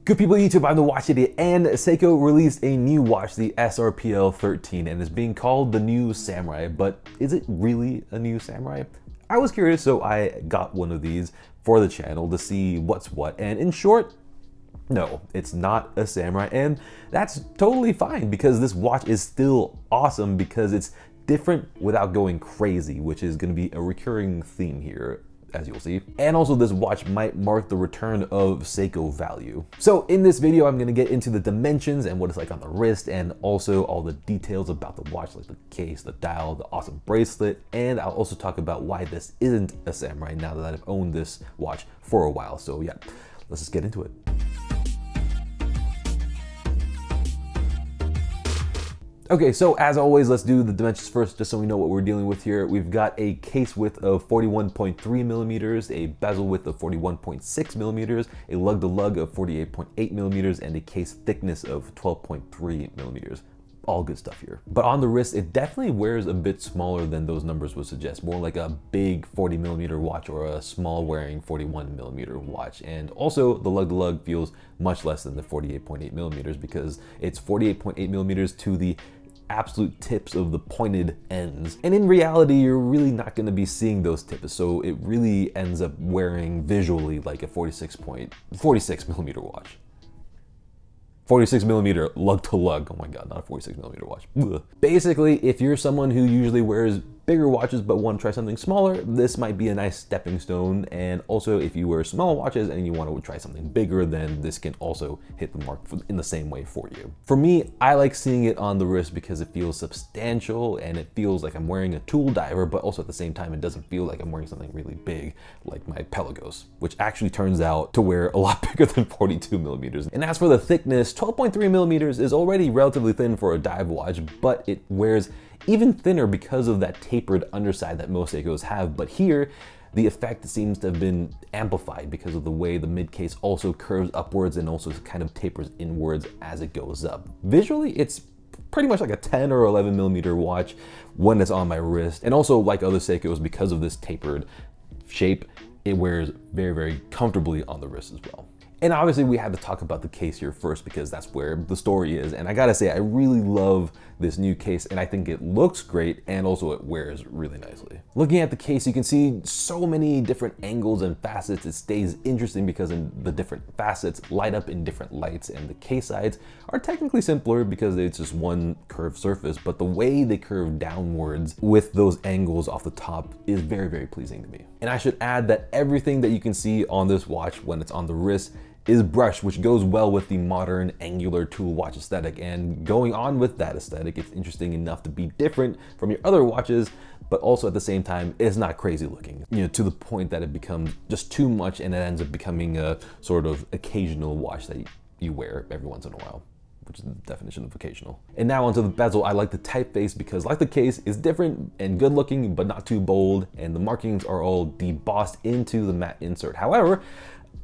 Good people of YouTube, I'm the Watch Idiot, and Seiko released a new watch, the SRPL13, and it's being called the new Samurai, but is it really a new Samurai? I was curious, so I got one of these for the channel to see what's what, and in short, no, it's not a Samurai, and that's totally fine because this watch is still awesome because it's different without going crazy, which is going to be a recurring theme here, as you'll see. And also this watch might mark the return of Seiko value. So in this video, I'm gonna get into the dimensions and what it's like on the wrist, and also all the details about the watch, like the case, the dial, the awesome bracelet, and I'll also talk about why this isn't a Samurai now that I've owned this watch for a while. So yeah, let's just get into it. Okay, so as always, let's do the dimensions first, just so we know what we're dealing with here. We've got a case width of 41.3 millimeters, a bezel width of 41.6 millimeters, a lug-to-lug of 48.8 millimeters, and a case thickness of 12.3 millimeters. All good stuff here. But on the wrist, it definitely wears a bit smaller than those numbers would suggest, more like a big 40 millimeter watch or a small wearing 41 millimeter watch. And also the lug-to-lug feels much less than the 48.8 millimeters because it's 48.8 millimeters to the absolute tips of the pointed ends. And in reality, you're really not going to be seeing those tips, so it really ends up wearing visually like a 46 millimeter watch. 46 millimeter lug to lug. Oh my God, not a 46 millimeter watch. Ugh. Basically, if you're someone who usually wears bigger watches but want to try something smaller, this might be a nice stepping stone. And also, if you wear small watches and you want to try something bigger, then this can also hit the mark in the same way for you. For me, I like seeing it on the wrist because it feels substantial and it feels like I'm wearing a tool diver, but also at the same time, it doesn't feel like I'm wearing something really big like my Pelagos, which actually turns out to wear a lot bigger than 42 millimeters. And as for the thickness, 12.3 millimeters is already relatively thin for a dive watch, but it wears even thinner because of that tapered underside that most Seikos have. But here, the effect seems to have been amplified because of the way the mid case also curves upwards and also kind of tapers inwards as it goes up. Visually, it's pretty much like a 10 or 11 millimeter watch when it's on my wrist. And also, like other Seikos, because of this tapered shape, it wears very, very comfortably on the wrist as well. And obviously we had to talk about the case here first because that's where the story is. And I gotta say, I really love this new case and I think it looks great and also it wears really nicely. Looking at the case, you can see so many different angles and facets. It stays interesting because the different facets light up in different lights, and the case sides are technically simpler because it's just one curved surface, but the way they curve downwards with those angles off the top is very, very pleasing to me. And I should add that everything that you can see on this watch when it's on the wrist is brushed, which goes well with the modern angular tool watch aesthetic. And going on with that aesthetic, it's interesting enough to be different from your other watches, but also at the same time, it's not crazy looking, you know, to the point that it becomes just too much and it ends up becoming a sort of occasional watch that you wear every once in a while, which is the definition of occasional. And now onto the bezel. I like the typeface because, like the case, it's different and good looking, but not too bold, and the markings are all debossed into the matte insert. However,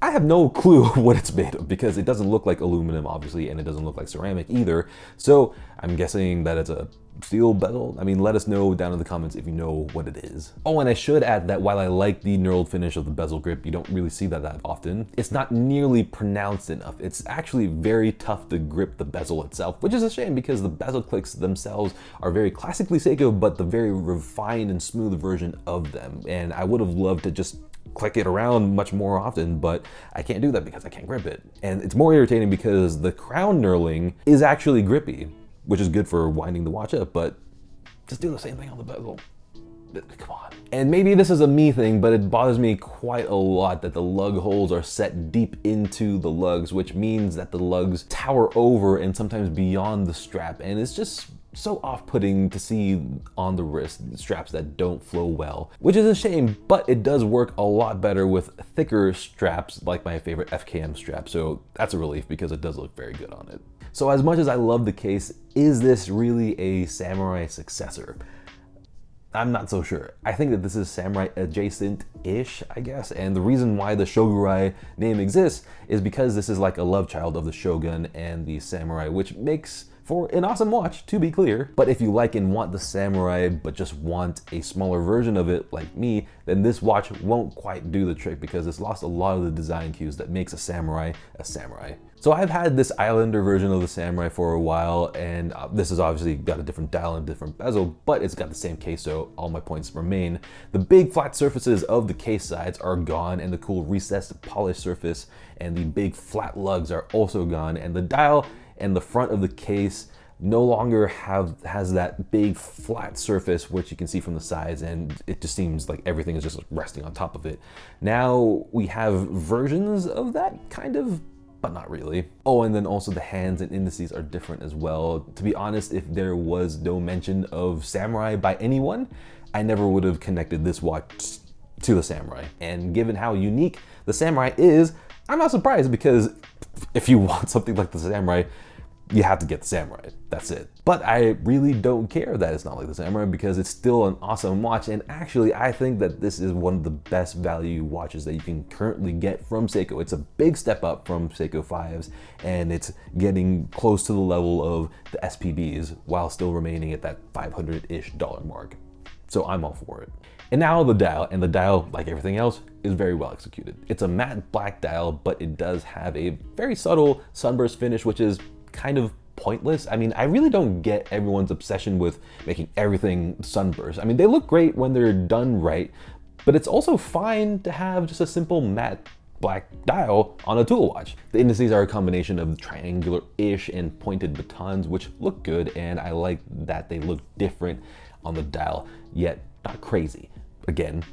I have no clue what it's made of because it doesn't look like aluminum, obviously, and it doesn't look like ceramic either. So I'm guessing that it's a steel bezel. I mean, let us know down in the comments if you know what it is. Oh, and I should add that while I like the knurled finish of the bezel grip, you don't really see that often. It's not nearly pronounced enough. It's actually very tough to grip the bezel itself, which is a shame because the bezel clicks themselves are very classically Seiko, but the very refined and smooth version of them. And I would have loved to just click it around much more often, but I can't do that because I can't grip it. And it's more irritating because the crown knurling is actually grippy, which is good for winding the watch up, but just do the same thing on the bezel. Come on. And maybe this is a me thing, but it bothers me quite a lot that the lug holes are set deep into the lugs, which means that the lugs tower over and sometimes beyond the strap. And it's just so off-putting to see on the wrist straps that don't flow well, which is a shame, but it does work a lot better with thicker straps like my favorite FKM strap. So that's a relief because it does look very good on it. So as much as I love the case, is this really a Samurai successor? I'm not so sure. I think that this is Samurai adjacent-ish, I guess. And the reason why the Shogurai name exists is because this is like a love child of the Shogun and the Samurai, which makes for an awesome watch, to be clear. But if you like and want the Samurai, but just want a smaller version of it like me, then this watch won't quite do the trick because it's lost a lot of the design cues that makes a Samurai a Samurai. So I've had this Islander version of the Samurai for a while, and this has obviously got a different dial and a different bezel, but it's got the same case, so all my points remain. The big flat surfaces of the case sides are gone, and the cool recessed polished surface and the big flat lugs are also gone, and the dial and the front of the case no longer has that big flat surface which you can see from the sides, and it just seems like everything is just resting on top of it. Now we have versions of that kind of, but not really. Oh, and then also the hands and indices are different as well. To be honest, if there was no mention of Samurai by anyone, I never would have connected this watch to the Samurai. And given how unique the Samurai is, I'm not surprised, because if you want something like the Samurai, you have to get the Samurai. That's it. But I really don't care that it's not like the Samurai, because it's still an awesome watch. And actually, I think that this is one of the best value watches that you can currently get from Seiko. It's a big step up from Seiko 5s, and it's getting close to the level of the SPBs while still remaining at that $500-ish mark. So I'm all for it. And now the dial, and the dial, like everything else, is very well executed. It's a matte black dial, but it does have a very subtle sunburst finish, which is kind of pointless. I mean, I really don't get everyone's obsession with making everything sunburst. I mean, they look great when they're done right, but it's also fine to have just a simple matte black dial on a tool watch. The indices are a combination of triangular-ish and pointed batons, which look good, and I like that they look different on the dial, yet not crazy. Again,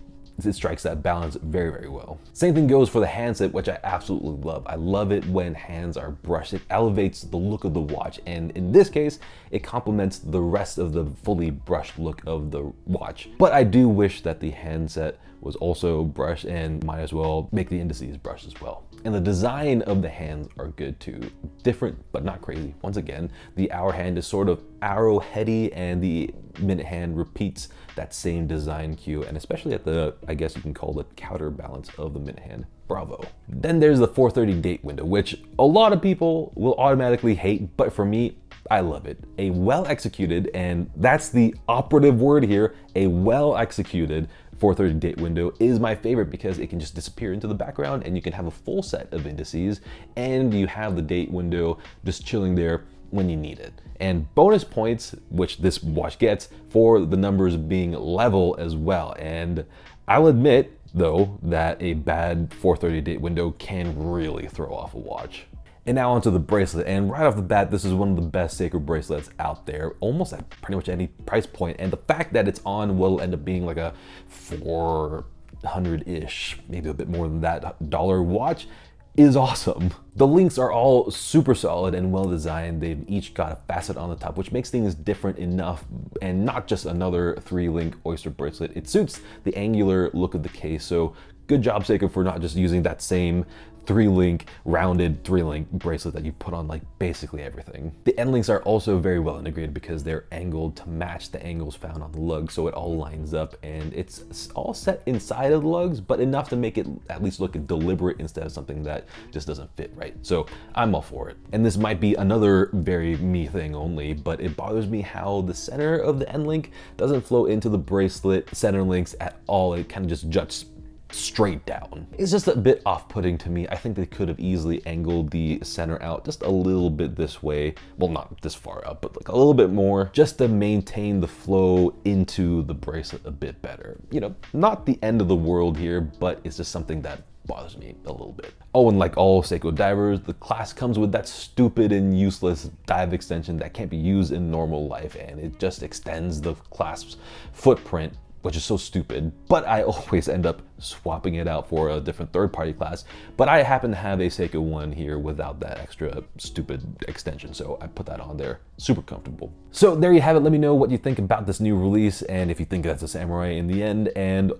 it strikes that balance very, very well. Same thing goes for the handset, which I absolutely love. I love it when hands are brushed. It elevates the look of the watch, and in this case, it complements the rest of the fully brushed look of the watch. But I do wish that the handset was also brushed, and might as well make the indices brushed as well. And the design of the hands are good too. Different, but not crazy. Once again, the hour hand is sort of arrowheady, and the minute hand repeats that same design cue, and especially at the, I guess you can call it, counterbalance of the minute hand. Bravo. Then there's the 4:30 date window, which a lot of people will automatically hate, but for me, I love it. A well executed, and that's the operative word here, a well executed 4:30 date window is my favorite, because it can just disappear into the background and you can have a full set of indices, and you have the date window just chilling there when you need it. And bonus points, which this watch gets, for the numbers being level as well. And I'll admit, though, that a bad 4:30 date window can really throw off a watch. And now onto the bracelet, and right off the bat, this is one of the best Seiko bracelets out there, almost at pretty much any price point. And the fact that it's on what'll end up being like a $400-ish, maybe a bit more than that, dollar watch is awesome. The links are all super solid and well designed. They've each got a facet on the top, which makes things different enough, and not just another 3-link oyster bracelet. It suits the angular look of the case, so good job, Seiko, for not just using that same 3-link, rounded 3-link bracelet that you put on like basically everything. The end links are also very well integrated because they're angled to match the angles found on the lug, so it all lines up, and it's all set inside of the lugs, but enough to make it at least look deliberate instead of something that just doesn't fit right. So I'm all for it. And this might be another very me thing only, but it bothers me how the center of the end link doesn't flow into the bracelet center links at all. It kind of just juts straight down. It's just a bit off-putting to me. I think they could have easily angled the center out just a little bit this way. Well, not this far out, but like a little bit more, just to maintain the flow into the bracelet a bit better. You know, not the end of the world here, but it's just something that bothers me a little bit. Oh, and like all Seiko divers, the clasp comes with that stupid and useless dive extension that can't be used in normal life, and it just extends the clasp's footprint, which is so stupid, but I always end up swapping it out for a different third-party clasp. But I happen to have a Seiko one here without that extra stupid extension, so I put that on there. Super comfortable. So there you have it. Let me know what you think about this new release, and if you think that's a Samurai in the end, and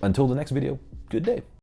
until the next video, good day.